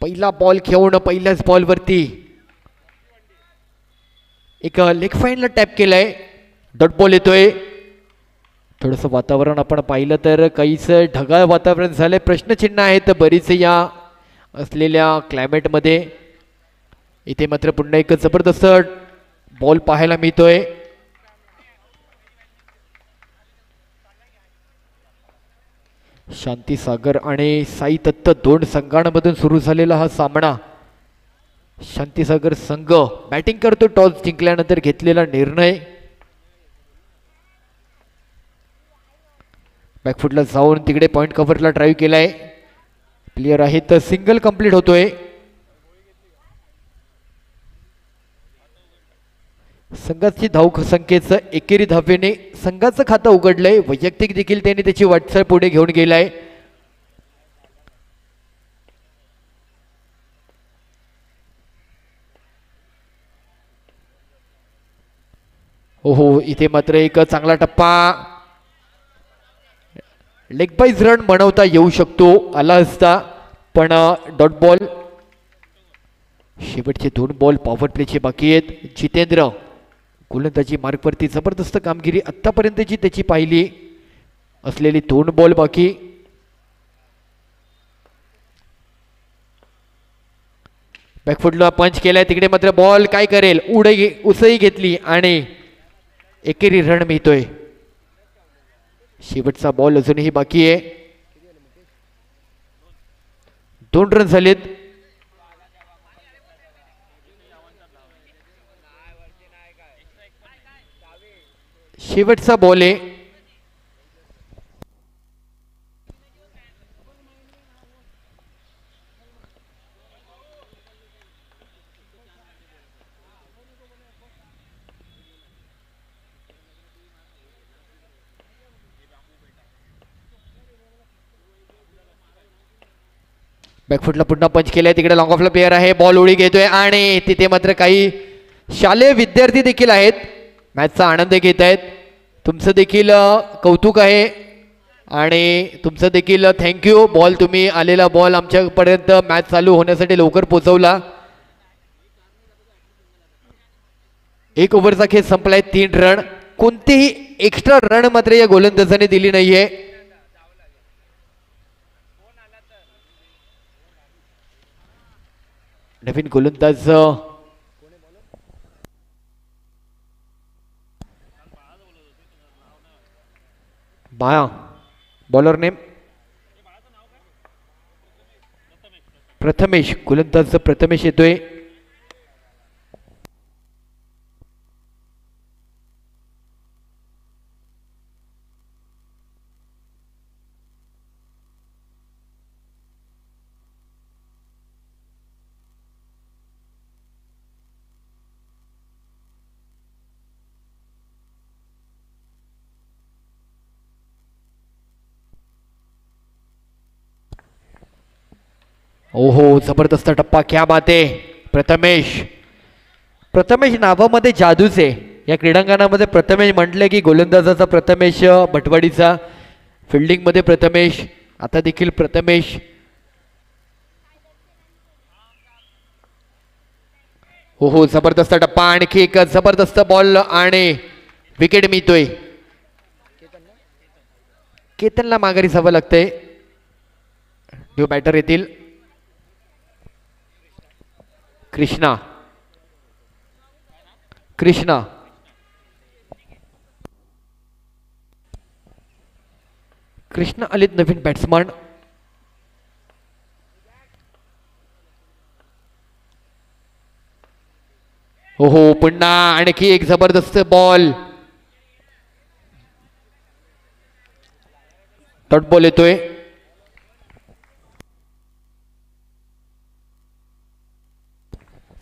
पहिला बॉल खेळून पहिल्याच बॉलवरती एक लेग फाईनला टॅप केलाय. डॉट बॉल येतोय. थोडंसं वातावरण आपण पाहिलं तर काहीच ढगाळ वातावरण झालंय. प्रश्नचिन्ह आहेत बरीच या असलेल्या क्लायमेटमध्ये. इथे मात्र पुन्हा एक जबरदस्त बॉल पाहायला मिळतोय. शांती सागर आणि साई दत्त दोन संघांमधून सुरू झालेला हा सामना. शांती सागर संघ बॅटिंग करतो. टॉस जिंकल्यानंतर घेतलेला निर्णय. बॅकफुटला जाऊन तिकडे पॉइंट कव्हरला ड्राईव्ह केलाय. प्लेयर आहे तर सिंगल कंप्लीट होतोय. संघाची धाव संख्येचं एकेरी धावेने संघाचं खातं उघडलंय. वैयक्तिक देखील त्यांनी त्याची वाटचाल पुढे घेऊन गेलाय. हो इथे मात्र एक चांगला टप्पा लेग बाईज रन बनवता येऊ शकतो आला असता पण डॉट बॉल. शेवटचे 2 बॉल पॉवर प्लेचे बाकी आहेत. जितेंद्र गोलंदाजी मार्कवरती जबरदस्त कामगिरी आतापर्यंतची त्याची पाहिली असलेली 2 बॉल बाकी. बॅकफुटला पंच केलाय. तिकडे मात्र बॉल काय करेल उसळी घेतली आणि एकेरी रन मिळतोय. शेवटचा बॉल अजूनही बाकी आहे. 2 रन झालेत. शेवटचा बॉल आहे. बॅकफुटला पुन्हा पंच केलाय. तिकडे लॉंग ऑफला प्लेयर आहे. बॉल उडी घेतोय आणि तिथे मात्र काही शालेय विद्यार्थी देखील आहेत. मॅचचा आनंद घेत आहेत. तुमचं देखील कौतुक आहे आणि तुमचं देखील थँक्यू. बॉल तुम्ही आलेला बॉल आमच्यापर्यंत मॅच चालू होण्यासाठी लवकर पोहोचवला. 1 ओव्हरचा खेळ संपलाय. 3 रन. कोणतेही एक्स्ट्रा रन मात्र या गोलंदाजाने दिली नाहीये. नवीन गोलंदाज बाया. Bowler name Prathamesh. गोलंदाज प्रथमेश येतोय. ओहो जबरदस्त टप्पा. क्या बात आहे. प्रथमेश नावामध्ये जादूच आहे. या क्रीडांगणामध्ये प्रथमेश म्हटले की गोलंदाजाचा प्रथमेश भटवाडीचा, फिल्डिंगमध्ये प्रथमेश, आता देखील प्रथमेश. हो जबरदस्त टप्पा. आणखी एक जबरदस्त बॉल आणि विकेट मिळतोय. केतनला माघारी जावं लागतंय. न्यू बॅटर येतील. कृष्णा आलेत नवीन बॅट्समन. हो पुन्हा आणखी एक जबरदस्त बॉल. डॉट बॉल येतोय.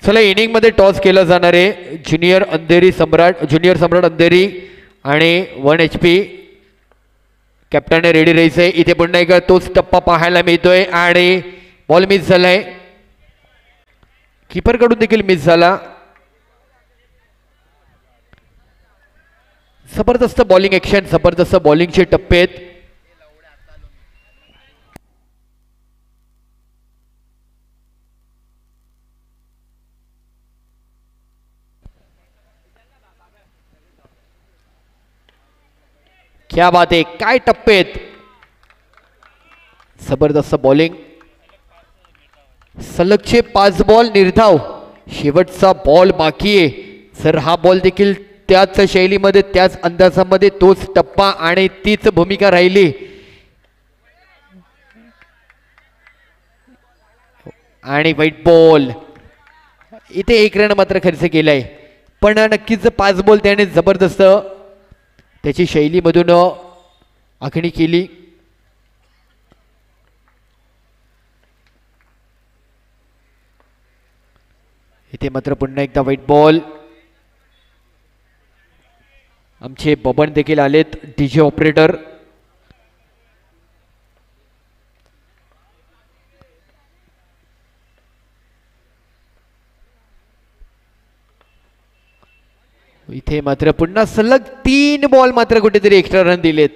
चला इनिंग मध्ये टॉस केला जाणार आहे. ज्युनियर सम्राट अंधेरी आणि 1 HP. कॅप्टन रेडी राहायचंय. इथे पुन्हा एक तोच टप्पा पाहायला मिळतोय आणि बॉल मिस झालाय. कीपर कडून देखील मिस झाला. जबरदस्त बॉलिंग ऍक्शन, जबरदस्त बॉलिंगचे टप्पे आहेत. क्या बात आहे, काय टप्पे आहेत. जबरदस्त बॉलिंग. सलगचे 5 बॉल निर्धाव. शेवटचा बॉल बाकी आहे. जर हा बॉल देखील त्याच शैलीमध्ये त्याच अंदाजामध्ये तोच टप्पा आणि तीच भूमिका राहिली आणि व्हाईट बॉल. इथे 1 रन मात्र खर्च केलाय, पण नक्कीच 5 बॉल त्याने जबरदस्त त्याची शैलीमधून आखणी केली. इथे मात्र पुन्हा एकदा व्हाईट बॉल. आमचे बबन देखील आलेत, डीजे ऑपरेटर. इथे मात्र पुन्हा सलग 3 बॉल मात्र कुठेतरी एक्स्ट्रा रन दिलेत.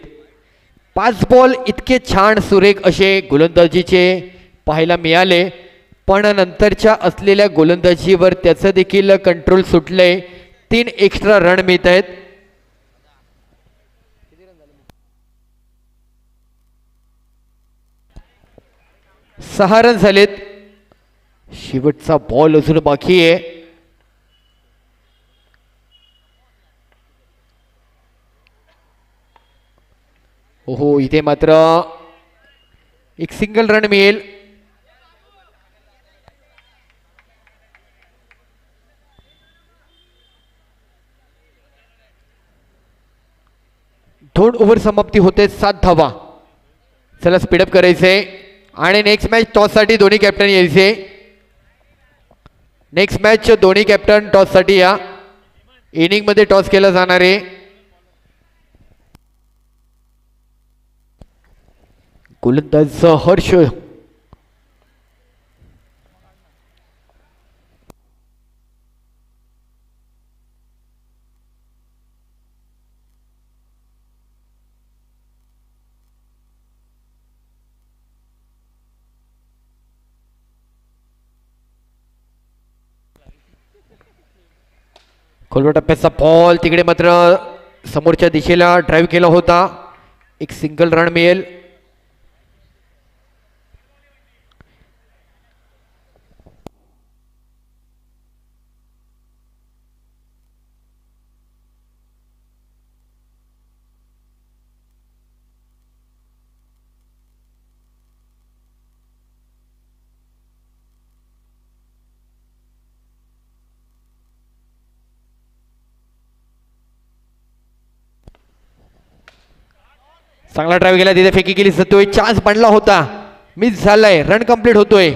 5 बॉल इतके छान सुरेख असे गोलंदाजीचे पाहायला मिळाले, पण नंतरच्या असलेल्या गोलंदाजीवर त्याचं देखील कंट्रोल सुटलंय. 3 एक्स्ट्रा रन मिळत आहेत. सहा रन झालेत. शेवटचा बॉल अजून बाकी आहे. हो, इथे मात्र एक सिंगल रन मिळेल. दोन ओव्हर समाप्ती होते, 7 धावा. चला स्पीडअप करायचंय आणि नेक्स्ट मॅच टॉस साठी दोन्ही कॅप्टन यायचे. नेक्स्ट मॅच दोन्ही कॅप्टन टॉस साठी या. इनिंग मध्ये टॉस केला जाणार आहे. गोलंदाज हर्ष. खोलवा टप्प्याचा बॉल तिकडे मात्र समोरच्या दिशेला ड्राईव्ह केला होता. एक सिंगल रन मिळेल. चांगला ड्राईव्ह केला, तिथे फेकी केली जातोय. चान्स बनला होता, मिस झालाय. रन कंप्लीट होतोय.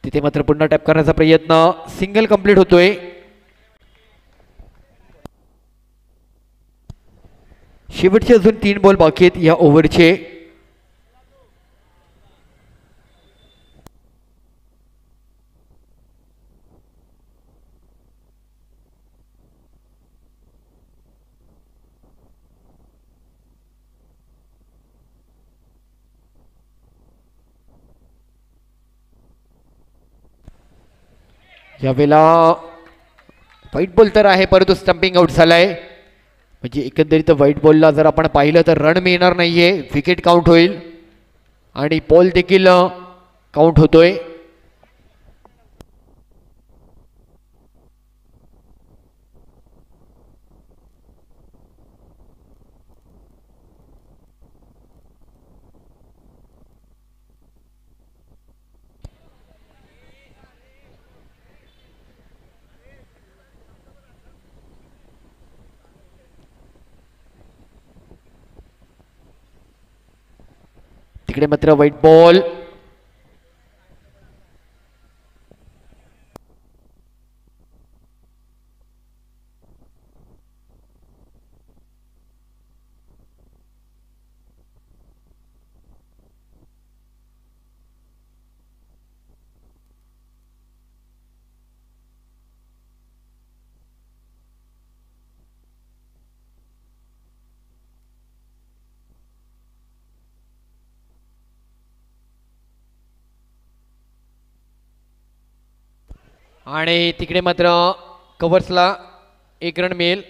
तिथे मात्र पुन्हा टॅप करण्याचा प्रयत्न. सिंगल कंप्लीट होतोय. शेवटचे अजून 3 बॉल बाकी आहेत या ओव्हरचे. यावेळेला व्हाईट बॉल तर आहे, परंतु स्टंपिंग आउट झालाय. म्हणजे एकंदरीत व्हाईट बॉलला जर आपण पाहिलं तर रन मिळणार नाहीये, विकेट काउंट होईल आणि बॉल देखील काउंट होतोय. तिकडे मात्र व्हाईट बॉल. आणि तिकडे मात्र कव्हर्सला 1 रन मिळेल.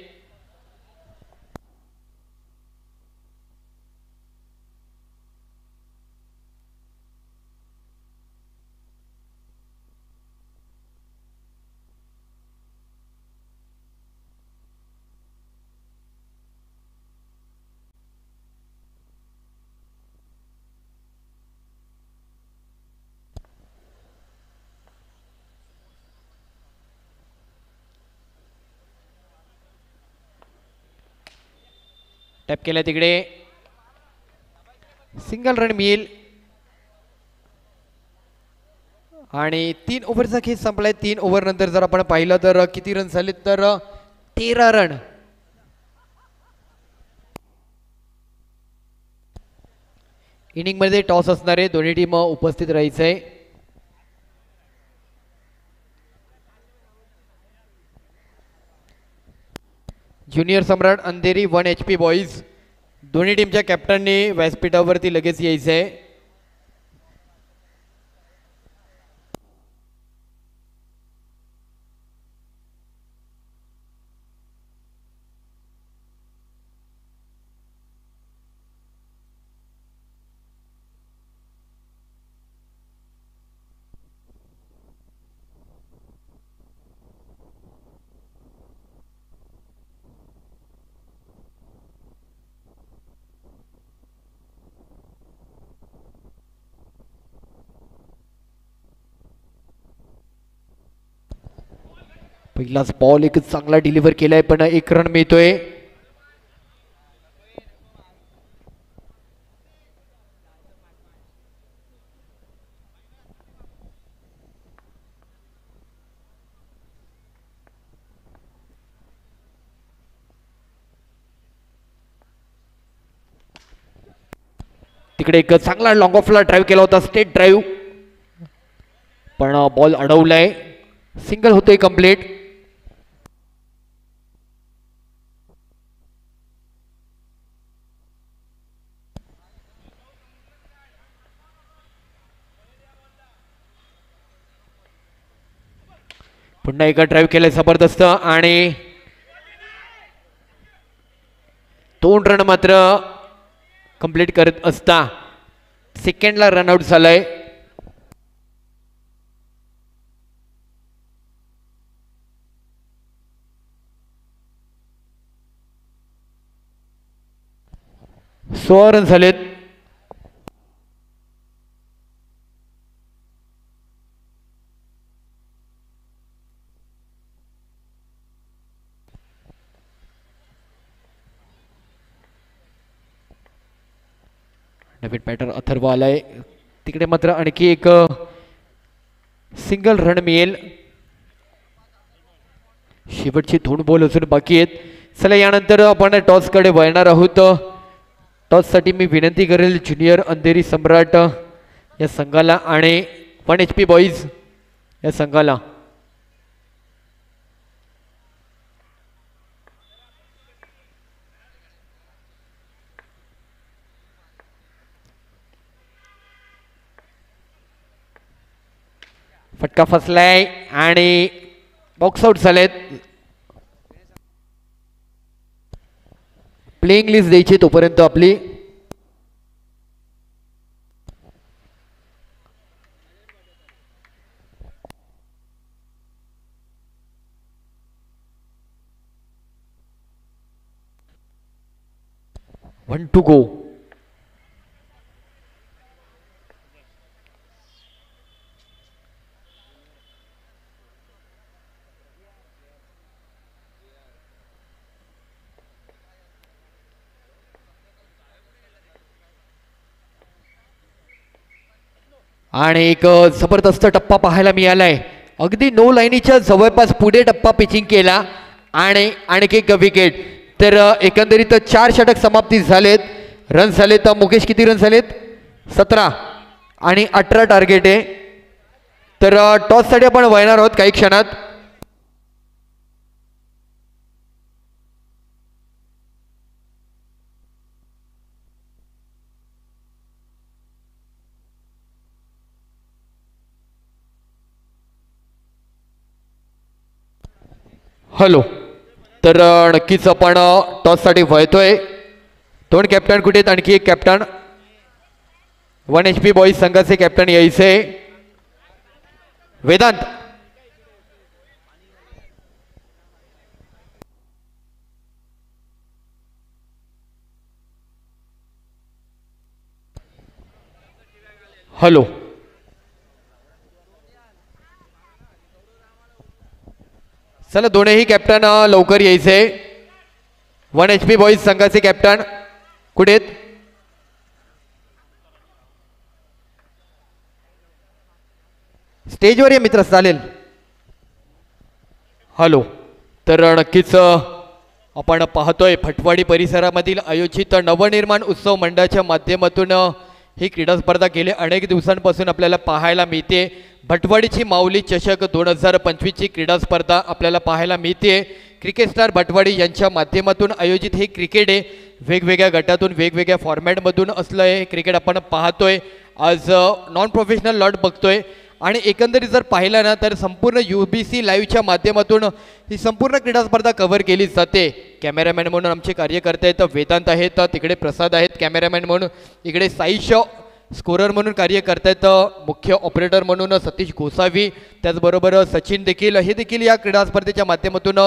टॅप केलं तिकडे सिंगल रन मिळेल. आणि 3 ओव्हरचा खेळ संपलाय. 3 ओव्हर नंतर जर आपण पाहिलं तर किती रन झाले तर 13 रन. इनिंग मध्ये टॉस असणार आहे. दोन्ही टीम उपस्थित राहायचंय. ज्युनियर सम्राट अंधेरी 1 HP बॉईज. दोन्ही टीमच्या कॅप्टननी व्यासपीठावरती लगेच यायचंय. पहिलाच बॉल एक चांगला डिलिव्हर केलाय पण 1 रन मिळतोय. तिकडे एक चांगला लॉंग ऑफला ड्राईव्ह केला होता. स्टेट ड्राईव्ह पण बॉल अडवलाय. सिंगल होतोय कंप्लीट. पुन्हा एका ड्राईव्ह केलाय जबरदस्त आणि 2 रन मात्र कंप्लीट करत असता सेकंडला रनआउट झालाय. सोळा रन झालेत. नवीन बॅटर अथर्व आलाय. तिकडे मात्र आणखी एक सिंगल रन मिळेल. शेवटची 2 बॉल अजून बाकी आहेत. चला यानंतर आपण टॉस कडे वळणार आहोत. टॉस साठी मी विनंती करेल ज्युनियर अंधेरी सम्राट या संघाला आणि 1 HP बॉईज या संघाला. फटका फसलाय आणि बॉक्स आउट झालेत. प्लेइंग लिस्ट द्यायची तोपर्यंत आपली. One two go. आणि एक जबरदस्त टप्पा पाहायला मिळालाय. अगदी नो लाईनीच्या जवळपास पुढे टप्पा पिचिंग केला आणि आणखी एक विकेट. तर एकंदरीत 4 षटक समाप्ती झालेत. रन झालेत मुकेश, किती रन झालेत? 17 आणि 18 टार्गेट आहे. तर टॉससाठी आपण वळणार आहोत काही क्षणात. हॅलो. तर नक्कीच आपण टॉससाठी वळतोय. 2 कॅप्टन कुठे आहेत? आणखी एक कॅप्टन 1 HP बॉईज संघाचे कॅप्टन यायचे वेदांत. हॅलो. चला दोनही कॅप्टन लवकर यायचे. 1 HP बॉईज संघाचे कॅप्टन कुठे आहेत? स्टेजवर या मित्र, चालेल. हॅलो. तर नक्कीच आपण पाहतोय भटवाडी परिसरामधील आयोजित नवनिर्माण उत्सव मंडळाच्या माध्यमातून ही क्रीडा स्पर्धा गेले अनेक दिवसांपासून आपल्याला पाहायला मिळते. भटवाडीची माऊली चषक 2025ची क्रीडा स्पर्धा आपल्याला पाहायला मिळते. क्रिकेट स्टार भटवाडी यांच्या माध्यमातून आयोजित हे क्रिकेट आहे. वेगवेगळ्या गटातून वेगवेगळ्या फॉर्मॅटमधून असलं हे क्रिकेट आपण पाहतोय. आज नॉन प्रोफेशनल लॉट बघतोय आणि एकंदरीत जर पाहिलं ना तर संपूर्ण UBC लाईव्हच्या माध्यमातून ही संपूर्ण क्रीडा स्पर्धा कव्हर केली जाते. कॅमेरामॅन म्हणून आमचे कार्यकर्ते आहेत वेदांत आहेत, तिकडे प्रसाद आहेत कॅमेरामॅन म्हणून, इकडे साईश स्कोरर म्हणून कार्य करतायत, मुख्य ऑपरेटर म्हणून सतीश गोसावी, त्याचबरोबर सचिन देखील, हे देखील या क्रीडा स्पर्धेच्या माध्यमातून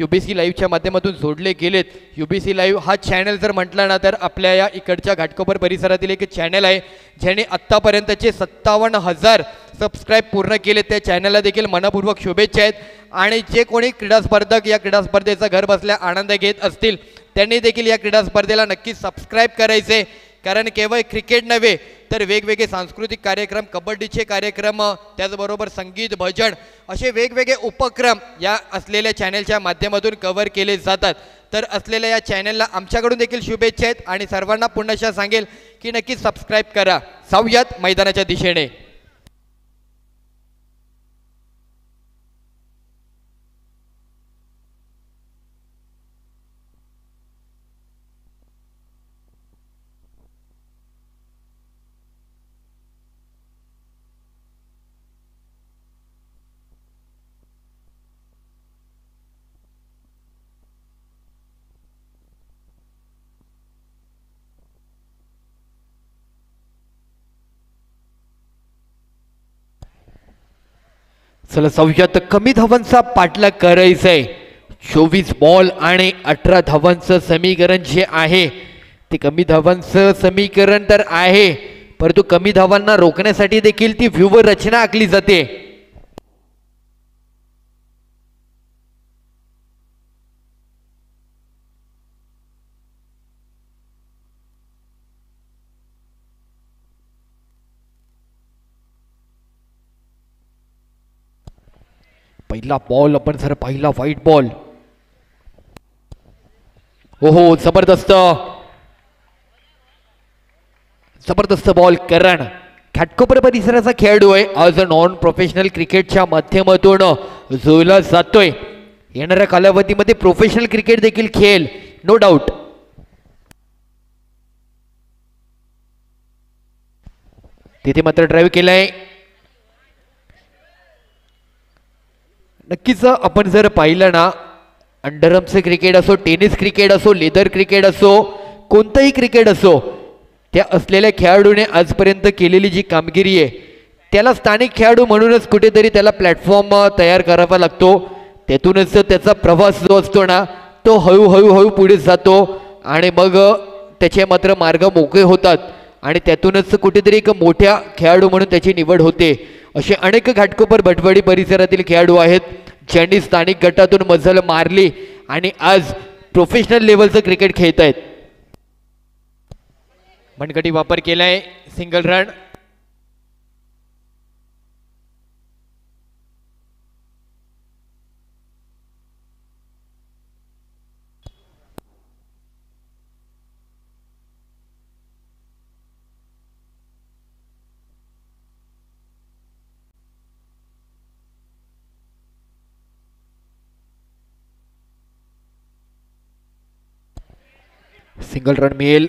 UBC लाईव्हच्या माध्यमातून जोडले गेलेत. UBC लाईव्ह हा चॅनल जर म्हटला ना तर आपल्या या इकडच्या घाटकोपर परिसरातील एक चॅनल आहे ज्याने आत्तापर्यंतचे 57,000 सबस्क्राईब पूर्ण केले. त्या चॅनलला देखील मनपूर्वक शुभेच्छा आहेत. आणि जे कोणी क्रीडा स्पर्धक या क्रीडा स्पर्धेचा घर बसल्या आनंद घेत असतील त्यांनी देखील या क्रीडा स्पर्धेला नक्की सबस्क्राईब करायचे. कारण केवळ क्रिकेट नव्हे तर वेगवेगळे सांस्कृतिक कार्यक्रम, कबड्डीचे कार्यक्रम, त्याचबरोबर संगीत, भजन असे वेगवेगळे उपक्रम या असलेल्या चॅनलच्या माध्यमातून कव्हर केले जातात. तर असलेल्या या चॅनलला आमच्याकडून देखील शुभेच्छा आहेत आणि सर्वांना पुन्हा सांगेल की नक्की सबस्क्राईब करा. जाऊयात मैदानाच्या दिशेने. चला जाऊयात. कमी धावांचा पाठलाग करायचा आहे. 24 बॉल आणि 18 धावांचं समीकरण जे आहे ते कमी धावांचं समीकरण तर आहे, परंतु कमी धावांना रोखण्यासाठी देखील ती व्यूवर रचना आखली जाते. पहिला बॉल आपण जर पाहिला, व्हाईट बॉल. हो जबरदस्त जबरदस्त बॉल. करण घाटकोपर परिसराचा खेळाडू आहे. आज नॉन प्रोफेशनल क्रिकेटच्या माध्यमातून जोडला जातोय. येणाऱ्या कालावधीमध्ये प्रोफेशनल क्रिकेट देखील खेळ, नो डाऊट. तिथे मात्र ड्राईव्ह केलाय. नक्कीच आपण जर पाहिलं ना, अंडरआर्मचं क्रिकेट असो, टेनिस क्रिकेट असो, लेदर क्रिकेट असो, कोणतंही क्रिकेट असो, त्या असलेल्या खेळाडूने आजपर्यंत केलेली जी कामगिरी आहे त्याला स्थानिक खेळाडू म्हणूनच कुठेतरी त्याला प्लॅटफॉर्म तयार करावा लागतो. त्यातूनच त्याचा प्रवास जो असतो ना तो हळूहळू पुढे जातो आणि मग त्याचे मात्र मार्ग मोकळे होतात आणि त्यातूनच कुठेतरी एक मोठ्या खेळाडू म्हणून त्याची निवड होते. असे अनेक घाटकोपर भटवाडी परिसरातील खेळाडू आहेत ज्यांनी स्थानिक गटातून मजल मारली आणि आज प्रोफेशनल लेवलचं क्रिकेट खेळत आहेत. मनगटी वापर केलाय, सिंगल रन. सिंगल रन मिळेल.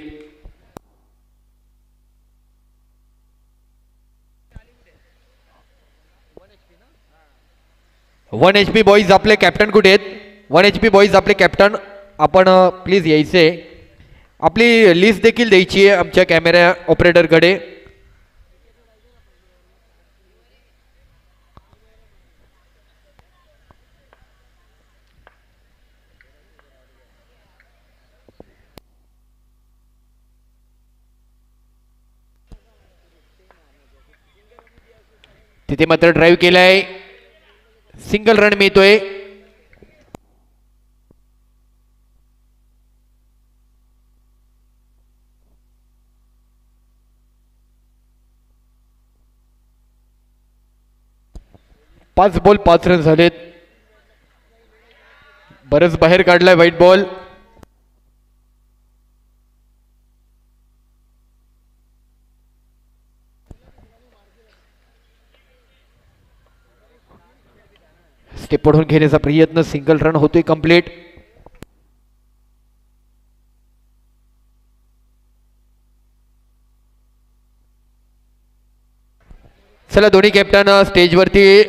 वन HP बॉईज आपले कॅप्टन कुठे आहेत? 1 HP बॉईज आपले कॅप्टन आपण प्लीज यायचे. आपली लिस्ट देखील द्यायची आहे आमच्या कॅमेरा ऑपरेटरकडे. तिथे मात्र ड्राईव्ह केलाय. सिंगल रन मिळतोय. पाच बॉल 5 रन झालेत. बरंच बाहेर काढलाय व्हाईट बॉल. स्टेप पडून घेण्याचा प्रयत्न. सिंगल रन होतोय कंप्लीट. चला दोन्ही कॅप्टन स्टेजवरती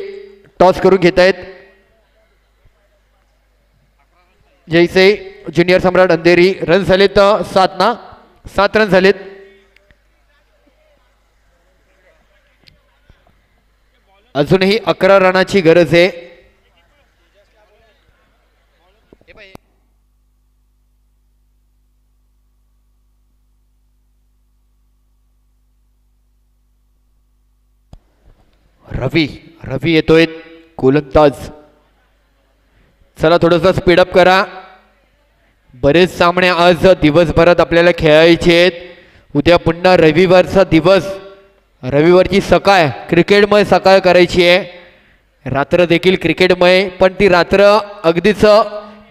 टॉस करून घेत आहेत. जैसे ज्युनियर सम्राट अंधेरी रन झालेत 7 ना. 7 रन झालेत. अजूनही 11 रनाची गरज आहे. रवी येतोय गोलंदाज. चला थोडंसं स्पीडअप करा. बरेच सामने आज दिवसभरात आपल्याला खेळायचे आहेत. उद्या पुन्हा रविवारचा दिवस. रविवारची सकाळ क्रिकेटमय सकाळ करायची आहे. रात्र देखील क्रिकेटमय, पण ती रात्र अगदीच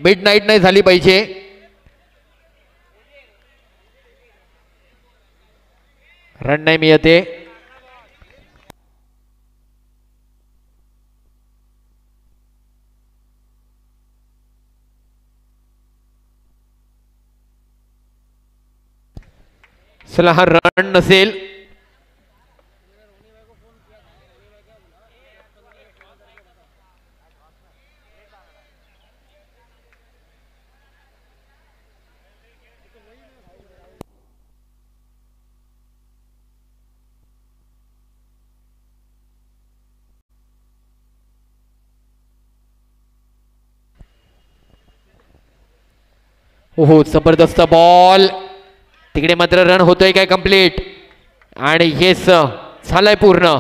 मिडनाईट नाही झाली पाहिजे. रन नाही मिळते. चला हा रन नसेल. हो जबरदस्त बॉल. तिकडे मात्र रन होतोय काय कंप्लीट. आणि येस झालाय पूर्ण.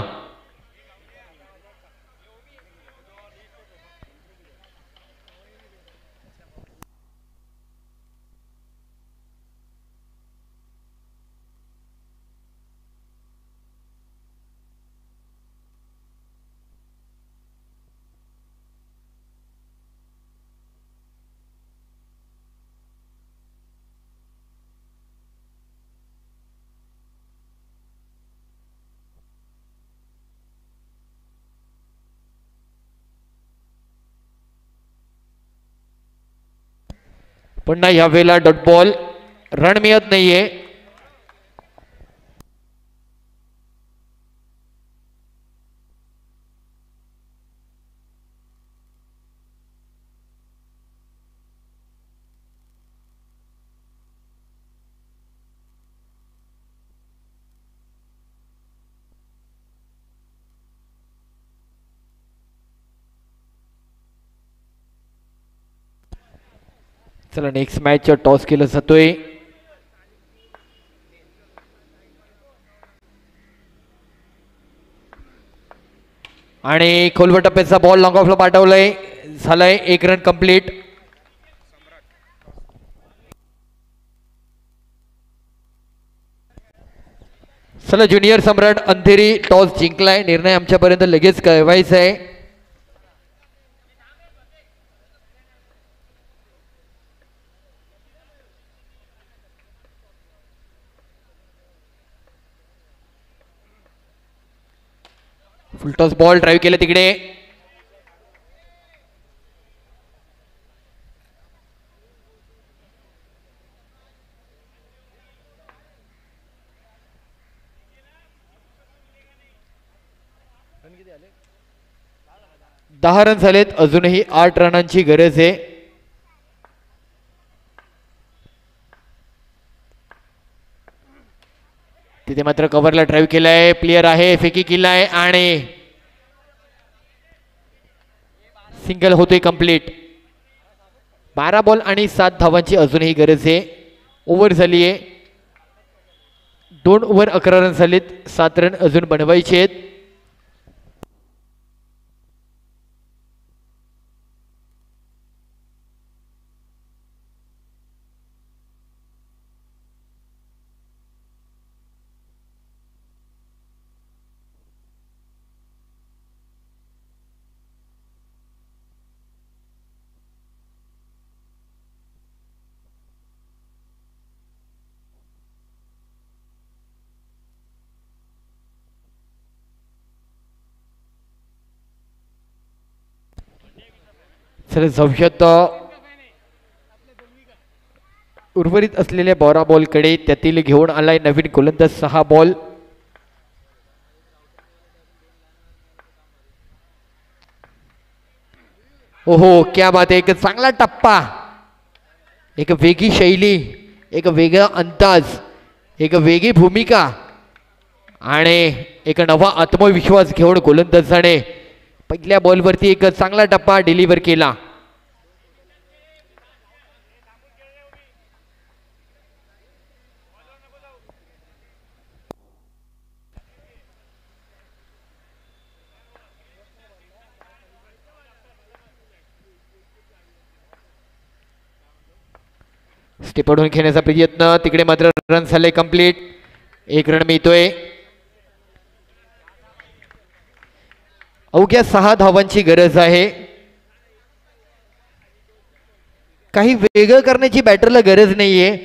पुन्हा या वेळेला डॉट बॉल. रन मिळत नाहीये. चला नेक्स्ट मॅच टॉस केलं जातोय. आणि खोलवर टप्प्याचा बॉल लॉंग ऑफला पाठवलाय. झालाय 1 रन कंप्लीट. चला ज्युनियर सम्राट अंधेरी टॉस जिंकलाय. निर्णय आमच्यापर्यंत लगेच कळवायचा आहे. फुलटॉस बॉल ड्राईव्ह केलं तिकडे. 10 रन झालेत, अजूनही 8 रनांची गरज आहे. तिथे मात्र कव्हरला ड्राईव्ह केलाय, प्लेयर आहे, फेकी केलाय आणि सिंगल होतोय कंप्लीट. 12 बॉल आणि 7 धावांची अजूनही गरज आहे. ओव्हर झाली आहे, 2 ओव्हर 11 रन झालेत, 7 रन अजून बनवायचे आहेत. चला जाऊयात उर्वरित असलेल्या 12 बॉलकडे. त्यातील घेऊन आलाय नवीन गोलंदाज 6 बॉल. ओहो क्या बात आहे, एक चांगला टप्पा, एक वेगळी शैली, एक वेगळा अंदाज, एक वेगळी भूमिका आणि एक नवा आत्मविश्वास घेऊन गोलंदाजाने पहिल्या बॉलवरती एक चांगला टप्पा डिलिव्हर केला. स्टेपवरून खेळण्याचा प्रयत्न, तिकडे मात्र रन झाले कंप्लीट. 1 रन मिळतोय. अवघ्या 6 धावांची गरज आहे. काही वेगळं करण्याची बॅटरला गरज नाहीये,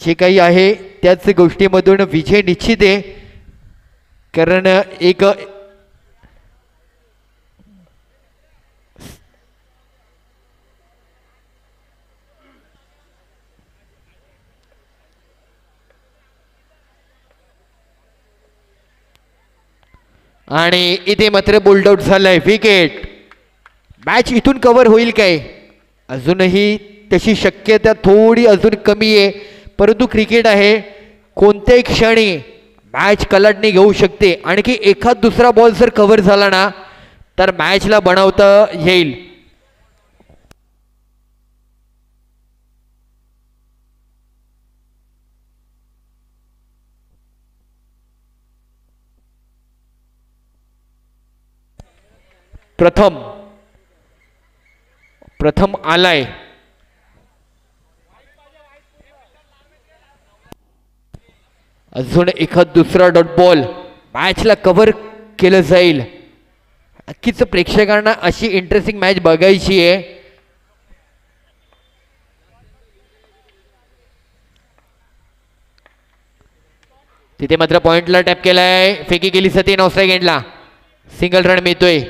जे काही आहे त्याच गोष्टीमधून विजय निश्चित आहे. कारण एक आणि इथे मात्र बोल्ड आउट झालाय, विकेट. मॅच इथून कव्हर होईल काय? अजूनही तशी शक्यता थोडी अजून कमी आहे, परंतु क्रिकेट आहे, कोणत्याही क्षणी मॅच कलाटणी घेऊ शकते. आणखी एखाद दुसरा बॉल जर कव्हर झाला ना तर मॅचला बनवता येईल. प्रथम आलाय. अजून एखाद दुसरा डॉट बॉल मॅचला कव्हर केलं जाईल. नक्कीच प्रेक्षकांना अशी इंटरेस्टिंग मॅच बघायची आहे. तिथे मात्र पॉइंटला टॅप केलाय, फेकी केली सतीन ऑस्ट्राईक एंडला, सिंगल रन मिळतोय.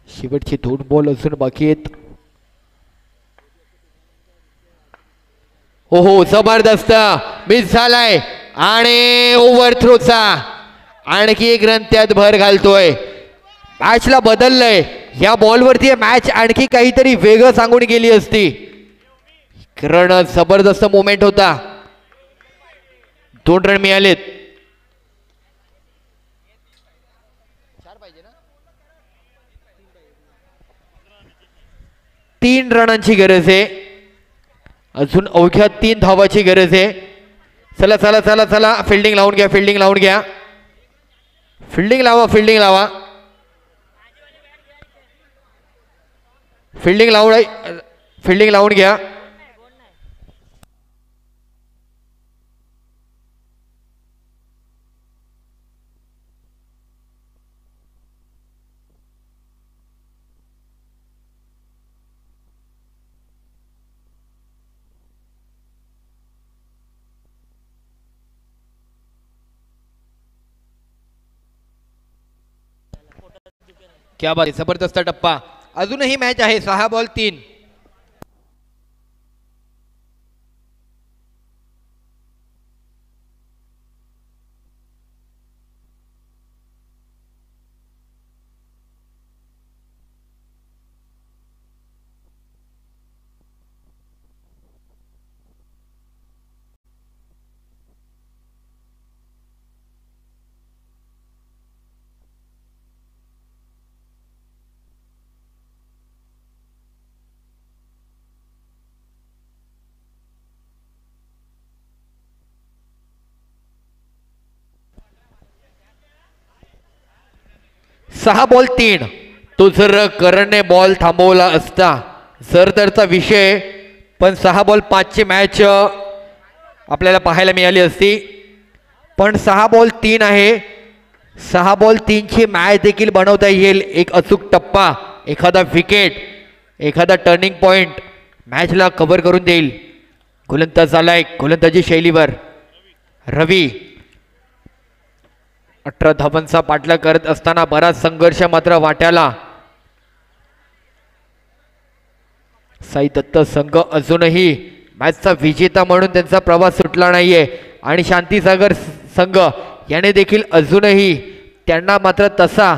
शेवटचे 2 बॉल अजून बाकी आहेत. हो जबरदस्त मिस झालाय आणि ओव्हर थ्रोचा आणखी 1 रन त्यात भर घालतोय. मॅचला बदललंय या बॉलवरती. मॅच आणखी काहीतरी वेगळं सांगून गेली असती, कारण जबरदस्त मोमेंट होता. 2 रन मिळालेत. 3 रनांची गरज आहे. अजून अवघ्या 3 धावाची गरज आहे. चला चला चला चला, फिल्डिंग लावून घ्या, फिल्डिंग लावून घ्या, फिल्डिंग लावा, फिल्डिंग लावा, फिल्डिंग लावून घ्या. क्या बात आहे, जबरदस्त टप्पा. अजूनही मॅच आहे 6 बॉल 3. सहा बॉल 3. तो जर करणने बॉल थांबवला असता जर तरचा विषय, पण 6 बॉल 5 मॅच आपल्याला पाहायला मिळाली असती. पण 6 बॉल 3 आहे. 6 बॉल 3 ची मॅच देखील बनवता येईल. एक अचूक टप्पा, एखादा विकेट, एखादा टर्निंग पॉइंट मॅचला कव्हर करून देईल. गोलंदाज आलाय गोलंदाजी शैलीवर. रवी 18 धावांचा पाठलाग करत असताना बराच संघर्ष मात्र वाट्याला. साई दत्त संघ अजूनही मॅचचा विजेता म्हणून त्यांचा प्रवास सुटला नाहीये. आणि शांतीसागर संघ याने देखील अजूनही त्यांना मात्र तसा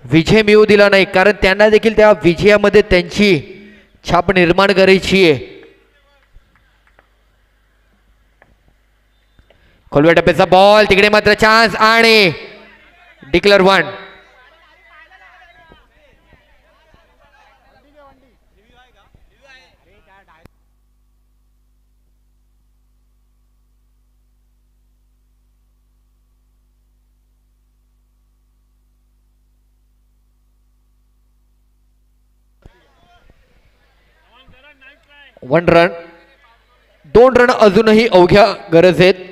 विजय मिळू दिला नाही, कारण त्यांना देखील त्या विजयामध्ये त्यांची छाप निर्माण करायची आहे. खोलव्या टप्प्याचा बॉल, तिकडे मात्र चान्स आणि डिक्लेअर 1. वन रन, 2 रन अजूनही अवघ्या गरज आहेत.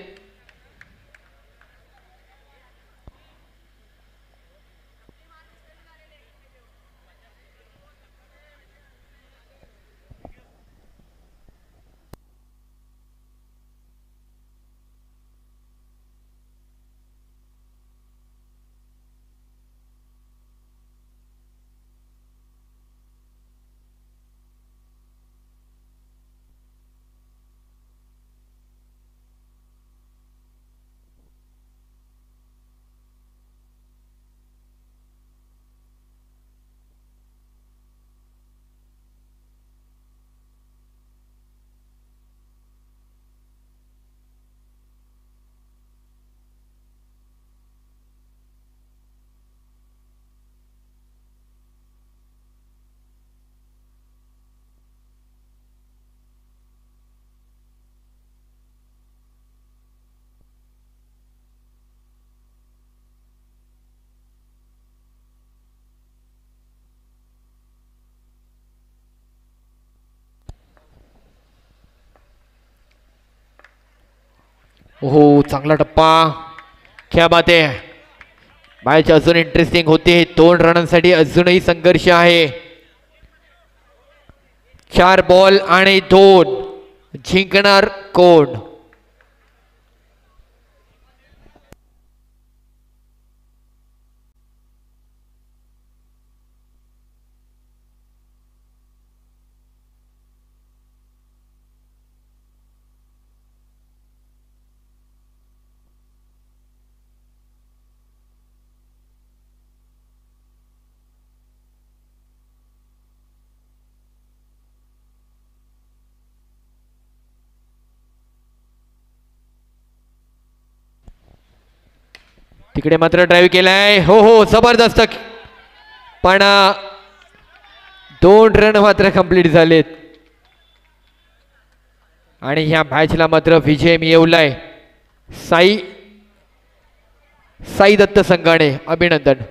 हो, चांगला टप्पा. क्या बात आहे. मॅच अजून इंटरेस्टिंग होते. 2 रनांसाठी अजूनही संघर्ष आहे. 4 बॉल आणि 2. जिंकणार कोण? तिकडे मात्र ड्राईव्ह केलाय. हो हो, जबरदस्त. पण 2 रन मात्र कंप्लीट झालेत आणि ह्या मॅचला मात्र विजय मिळवलाय साई दत्त संघाने. अभिनंदन.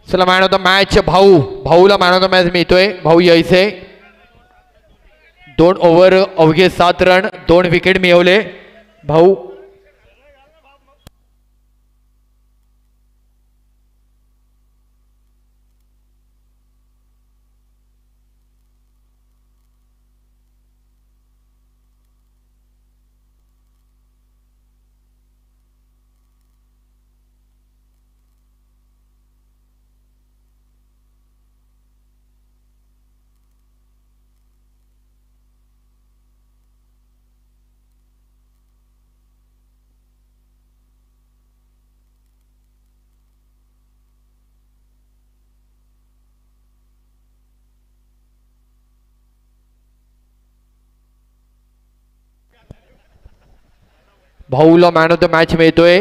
चला मॅन ऑफ द मॅच भाऊला मॅन ऑफ द मॅच मिळतोय. भाऊ यायचे 2 ओव्हर अवघे 7 रन 2 विकेट मिळवले भाऊ. भाऊला मॅन ऑफ द मॅच मिळतोय.